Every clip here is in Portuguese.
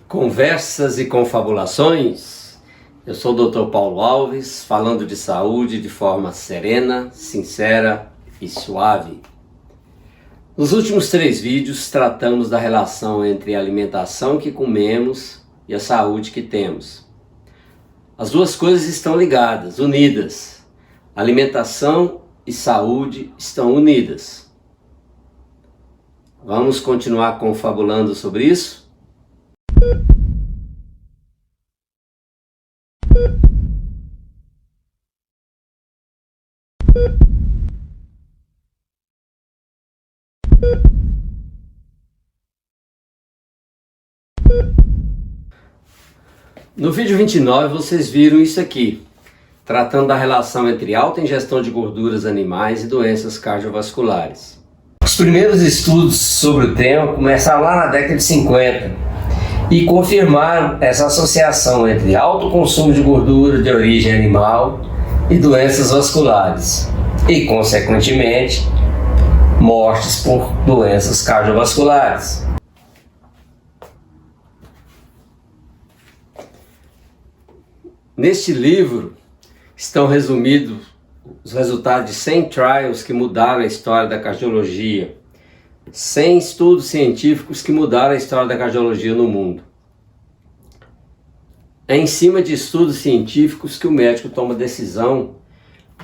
Conversas e confabulações. Eu sou o Dr. Paulo Alves, falando de saúde de forma serena, sincera e suave. Nos últimos 3 vídeos tratamos da relação entre a alimentação que comemos e a saúde que temos. As duas coisas estão ligadas, unidas. Alimentação e saúde estão unidas. Vamos continuar confabulando sobre isso? No vídeo 29 vocês viram isso aqui, tratando da relação entre alta ingestão de gorduras animais e doenças cardiovasculares. Os primeiros estudos sobre o tema começaram lá na década de 50 e confirmaram essa associação entre alto consumo de gordura de origem animal e doenças vasculares e, consequentemente, mortes por doenças cardiovasculares. Neste livro estão resumidos os resultados de 100 trials que mudaram a história da cardiologia, 100 estudos científicos que mudaram a história da cardiologia no mundo. É em cima de estudos científicos que o médico toma decisão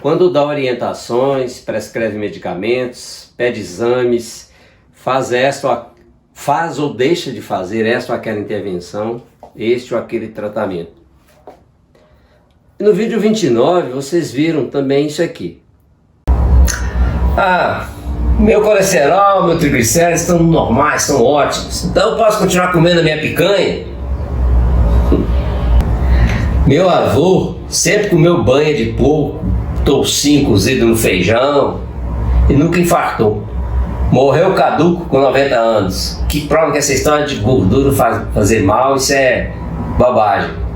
quando dá orientações, prescreve medicamentos, pede exames, faz ou deixa de fazer esta ou aquela intervenção, este ou aquele tratamento. E no vídeo 29 vocês viram também isso aqui. Meu colesterol, meu triglicéridos estão normais, estão ótimos. Então eu posso continuar comendo a minha picanha? Meu avô sempre comeu banha de porco, toucinho cozido no feijão e nunca infartou. Morreu caduco com 90 anos. Que prova que essa história de gordura fazer mal, isso é bobagem.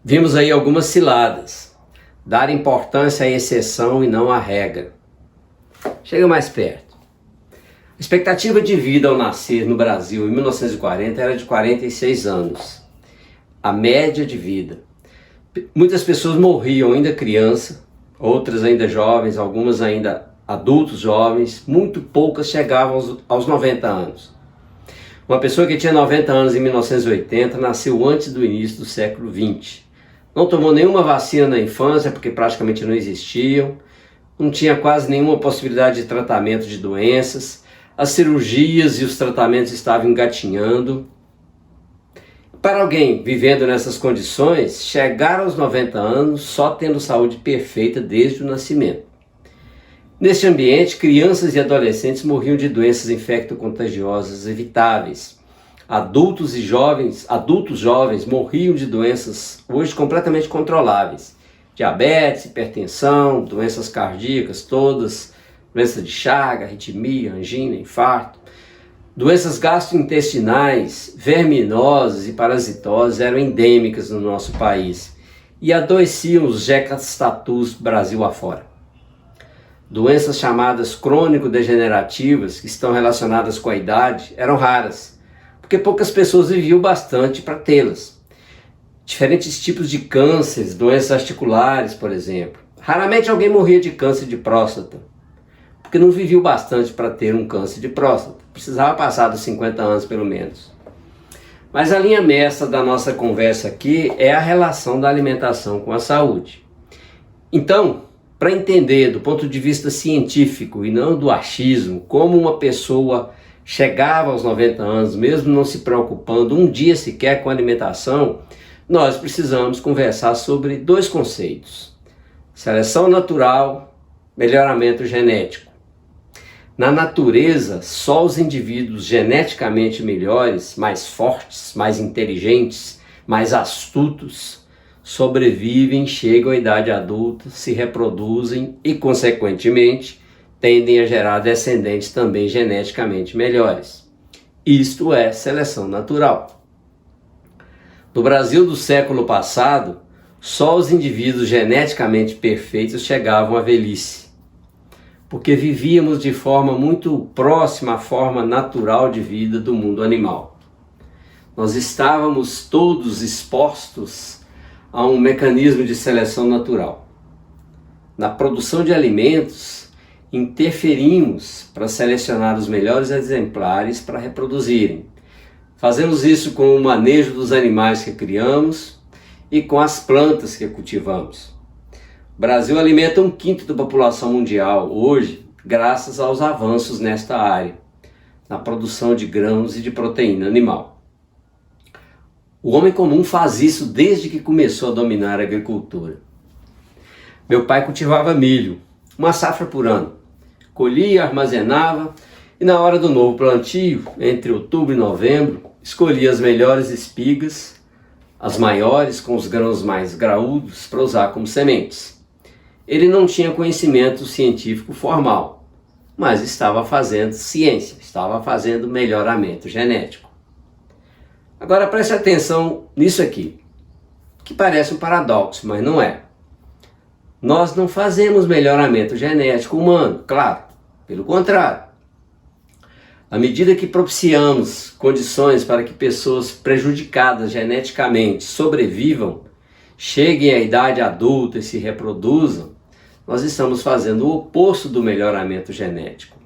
Vimos aí algumas ciladas. Dar importância à exceção e não à regra. Chega mais perto. A expectativa de vida ao nascer no Brasil em 1940 era de 46 anos. A média de vida. Muitas pessoas morriam ainda criança, outras ainda jovens, algumas ainda adultos jovens, muito poucas chegavam aos 90 anos. Uma pessoa que tinha 90 anos em 1980 nasceu antes do início do século XX. Não tomou nenhuma vacina na infância, porque praticamente não existiam, não tinha quase nenhuma possibilidade de tratamento de doenças, as cirurgias e os tratamentos estavam engatinhando. Para alguém vivendo nessas condições, chegar aos 90 anos só tendo saúde perfeita desde o nascimento. Neste ambiente, crianças e adolescentes morriam de doenças infecto-contagiosas evitáveis. Adultos jovens morriam de doenças hoje completamente controláveis. Diabetes, hipertensão, doenças cardíacas todas, doença de Chagas, arritmia, angina, infarto. Doenças gastrointestinais, verminosas e parasitosas eram endêmicas no nosso país e adoeciam os jeca-status Brasil afora. Doenças chamadas crônico-degenerativas, que estão relacionadas com a idade, eram raras, porque poucas pessoas viviam bastante para tê-las. Diferentes tipos de cânceres, doenças articulares, por exemplo. Raramente alguém morria de câncer de próstata, porque não vivia bastante para ter um câncer de próstata. Precisava passar dos 50 anos pelo menos. Mas a linha mestra da nossa conversa aqui é a relação da alimentação com a saúde. Então, para entender do ponto de vista científico e não do achismo, como uma pessoa chegava aos 90 anos, mesmo não se preocupando um dia sequer com a alimentação, nós precisamos conversar sobre 2 conceitos: seleção natural, melhoramento genético. Na natureza, só os indivíduos geneticamente melhores, mais fortes, mais inteligentes, mais astutos, sobrevivem, chegam à idade adulta, se reproduzem e, consequentemente, tendem a gerar descendentes também geneticamente melhores. Isto é seleção natural. No Brasil do século passado, só os indivíduos geneticamente perfeitos chegavam à velhice, porque vivíamos de forma muito próxima à forma natural de vida do mundo animal. nós estávamos todos expostos a um mecanismo de seleção natural. Na produção de alimentos, interferimos para selecionar os melhores exemplares para reproduzirem. Fazemos isso com o manejo dos animais que criamos e com as plantas que cultivamos. O Brasil alimenta 1/5 da população mundial hoje, graças aos avanços nesta área, na produção de grãos e de proteína animal. O homem comum faz isso desde que começou a dominar a agricultura. Meu pai cultivava milho, uma safra por ano. Colhia, armazenava e na hora do novo plantio, entre outubro e novembro, escolhia as melhores espigas, as maiores com os grãos mais graúdos para usar como sementes. Ele não tinha conhecimento científico formal, mas estava fazendo ciência, estava fazendo melhoramento genético. Agora preste atenção nisso aqui, que parece um paradoxo, mas não é. Nós não fazemos melhoramento genético humano, claro, pelo contrário. À medida que propiciamos condições para que pessoas prejudicadas geneticamente sobrevivam, cheguem à idade adulta e se reproduzam, nós estamos fazendo o oposto do melhoramento genético.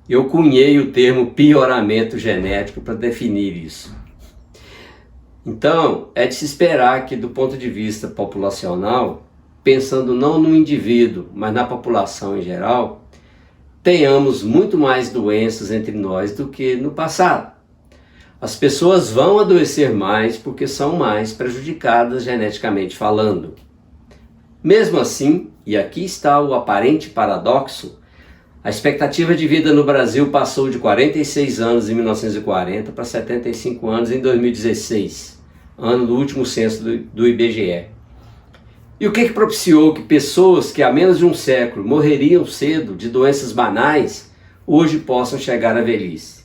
Eu cunhei o termo pioramento genético para definir isso. Então, é de se esperar que, do ponto de vista populacional, pensando não no indivíduo, mas na população em geral, tenhamos muito mais doenças entre nós do que no passado. As pessoas vão adoecer mais porque são mais prejudicadas geneticamente falando. Mesmo assim, e aqui está o aparente paradoxo, a expectativa de vida no Brasil passou de 46 anos em 1940 para 75 anos em 2016, ano do último censo do IBGE. E o que propiciou que pessoas que há menos de um século morreriam cedo de doenças banais, hoje possam chegar à velhice?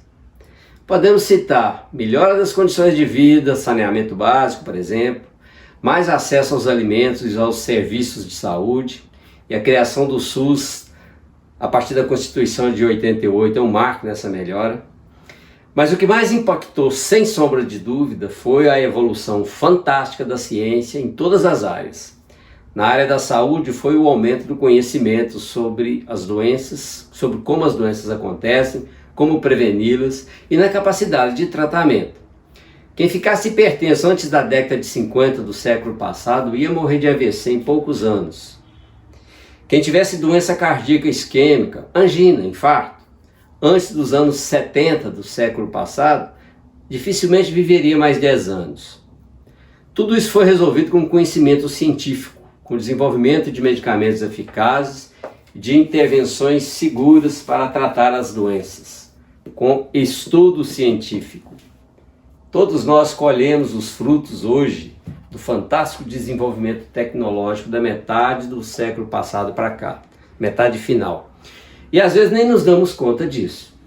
Podemos citar melhora das condições de vida, saneamento básico, por exemplo, mais acesso aos alimentos e aos serviços de saúde, e a criação do SUS a partir da Constituição de 88 é um marco nessa melhora. Mas o que mais impactou, sem sombra de dúvida, foi a evolução fantástica da ciência em todas as áreas. Na área da saúde foi o aumento do conhecimento sobre as doenças, sobre como as doenças acontecem, como preveni-las e na capacidade de tratamento. Quem ficasse hipertenso antes da década de 50 do século passado ia morrer de AVC em poucos anos. Quem tivesse doença cardíaca isquêmica, angina, infarto, antes dos anos 70 do século passado, dificilmente viveria mais 10 anos. Tudo isso foi resolvido com conhecimento científico, com desenvolvimento de medicamentos eficazes, de intervenções seguras para tratar as doenças, com estudo científico. Todos nós colhemos os frutos hoje do fantástico desenvolvimento tecnológico da metade do século passado para cá, metade final. E às vezes nem nos damos conta disso.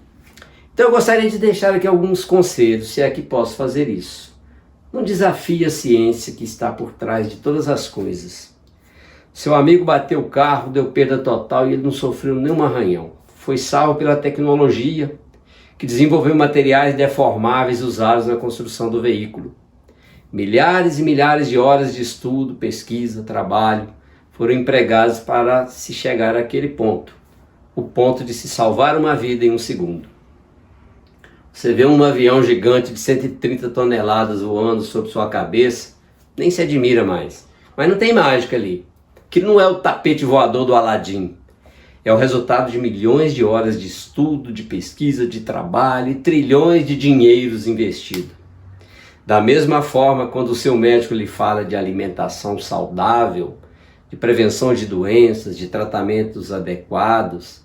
Então eu gostaria de deixar aqui alguns conselhos, se é que posso fazer isso. Não desafie a ciência que está por trás de todas as coisas. Seu amigo bateu o carro, deu perda total e ele não sofreu nenhum arranhão. Foi salvo pela tecnologia, que desenvolveu materiais deformáveis usados na construção do veículo. Milhares e milhares de horas de estudo, pesquisa, trabalho foram empregados para se chegar àquele ponto. O ponto de se salvar uma vida em um segundo. Você vê um avião gigante de 130 toneladas voando sobre sua cabeça, nem se admira mais. Mas não tem mágica ali. Que não é o tapete voador do Aladim. É o resultado de milhões de horas de estudo, de pesquisa, de trabalho e trilhões de dinheiros investidos. Da mesma forma, quando o seu médico lhe fala de alimentação saudável, de prevenção de doenças, de tratamentos adequados,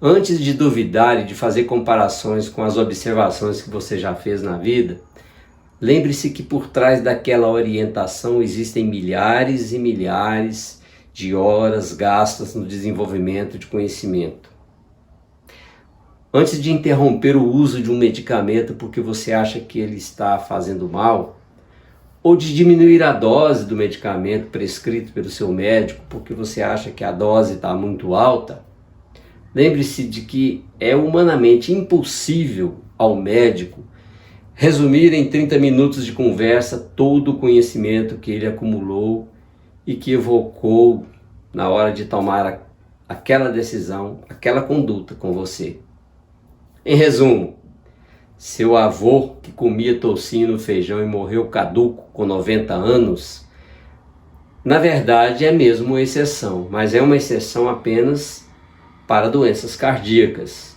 antes de duvidar e de fazer comparações com as observações que você já fez na vida, lembre-se que por trás daquela orientação existem milhares e milhares de horas gastas no desenvolvimento de conhecimento. Antes de interromper o uso de um medicamento porque você acha que ele está fazendo mal, ou de diminuir a dose do medicamento prescrito pelo seu médico porque você acha que a dose está muito alta, lembre-se de que é humanamente impossível ao médico resumir em 30 minutos de conversa todo o conhecimento que ele acumulou e que evocou na hora de tomar aquela decisão, aquela conduta com você. Em resumo, seu avô que comia toucinho no feijão e morreu caduco com 90 anos, na verdade é mesmo uma exceção, mas é uma exceção apenas para doenças cardíacas.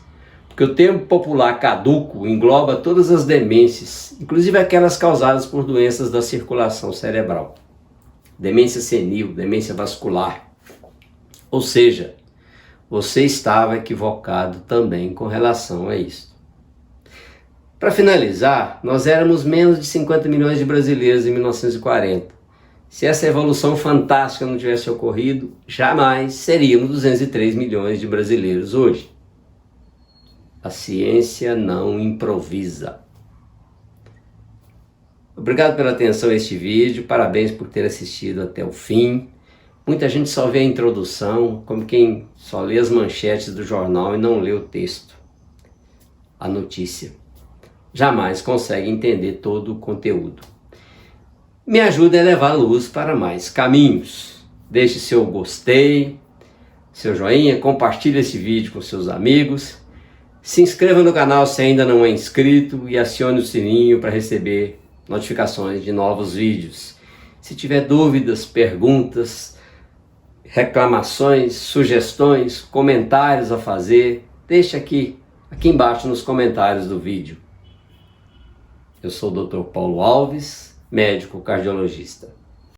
Porque o termo popular caduco engloba todas as demências, inclusive aquelas causadas por doenças da circulação cerebral. Demência senil, demência vascular. Ou seja, você estava equivocado também com relação a isso. Para finalizar, nós éramos menos de 50 milhões de brasileiros em 1940. Se essa evolução fantástica não tivesse ocorrido, jamais seríamos 203 milhões de brasileiros hoje. A ciência não improvisa. Obrigado pela atenção a este vídeo, parabéns por ter assistido até o fim. Muita gente só vê a introdução, como quem só lê as manchetes do jornal e não lê o texto, a notícia. Jamais consegue entender todo o conteúdo. Me ajude a levar luz para mais caminhos. Deixe seu gostei, seu joinha, compartilhe esse vídeo com seus amigos. Se inscreva no canal se ainda não é inscrito e acione o sininho para receber notificações de novos vídeos. Se tiver dúvidas, perguntas, reclamações, sugestões, comentários a fazer, deixe aqui embaixo nos comentários do vídeo. Eu sou o Dr. Paulo Alves, médico cardiologista.